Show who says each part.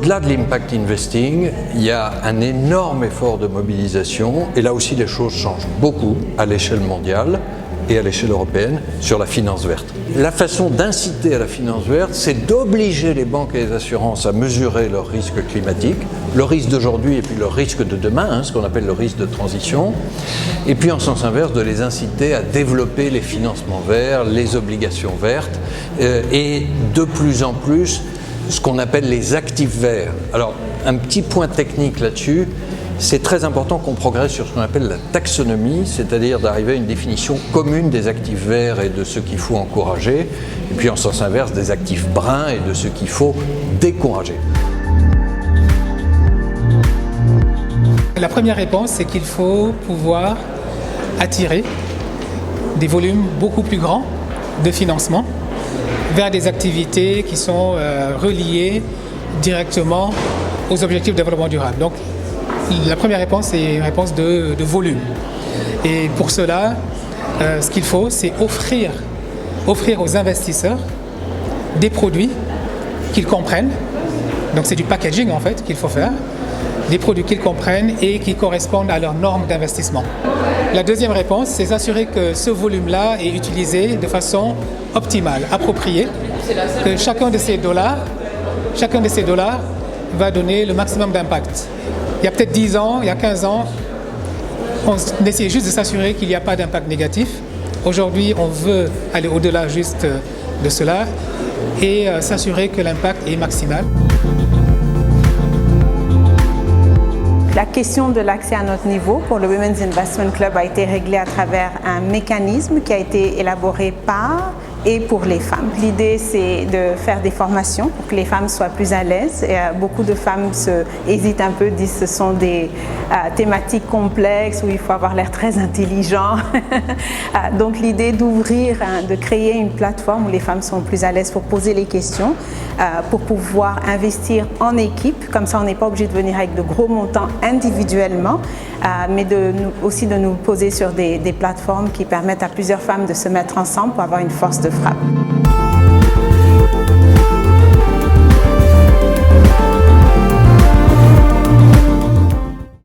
Speaker 1: Au-delà de l'impact investing, il y a un énorme effort de mobilisation et là aussi les choses changent beaucoup à l'échelle mondiale et à l'échelle européenne sur la finance verte. La façon d'inciter à la finance verte, c'est d'obliger les banques et les assurances à mesurer leurs risques climatiques, le risque d'aujourd'hui et puis le risque de demain, ce qu'on appelle le risque de transition, et puis en sens inverse de les inciter à développer les financements verts, les obligations vertes et de plus en plus ce qu'on appelle les actifs verts. Alors un petit point technique là-dessus, c'est très important qu'on progresse sur ce qu'on appelle la taxonomie, c'est-à-dire d'arriver à une définition commune des actifs verts et de ce qu'il faut encourager, et puis en sens inverse des actifs bruns et de ce qu'il faut décourager.
Speaker 2: La première réponse, c'est qu'il faut pouvoir attirer des volumes beaucoup plus grands de financement vers des activités qui sont reliées directement aux objectifs de développement durable. Donc, la première réponse, c'est une réponse de volume. Et pour cela, ce qu'il faut, c'est offrir aux investisseurs des produits qu'ils comprennent. Donc c'est du packaging en fait qu'il faut faire. Des produits qu'ils comprennent et qui correspondent à leurs normes d'investissement. La deuxième réponse, c'est s'assurer que ce volume-là est utilisé de façon optimale, appropriée, que chacun de ces dollars va donner le maximum d'impact. Il y a peut-être 10 ans, il y a 15 ans, on essayait juste de s'assurer qu'il n'y a pas d'impact négatif. Aujourd'hui, on veut aller au-delà juste de cela et s'assurer que l'impact est maximal.
Speaker 3: La question de l'accès à notre niveau pour le Women's Investment Club a été réglée à travers un mécanisme qui a été élaboré par et pour les femmes. L'idée, c'est de faire des formations pour que les femmes soient plus à l'aise. Et, beaucoup de femmes hésitent un peu, disent que ce sont des thématiques complexes où il faut avoir l'air très intelligent. Donc l'idée d'ouvrir, de créer une plateforme où les femmes sont plus à l'aise pour poser les questions, pour pouvoir investir en équipe. Comme ça, on n'est pas obligé de venir avec de gros montants individuellement, mais aussi de nous poser sur des plateformes qui permettent à plusieurs femmes de se mettre ensemble pour avoir une force de frappe.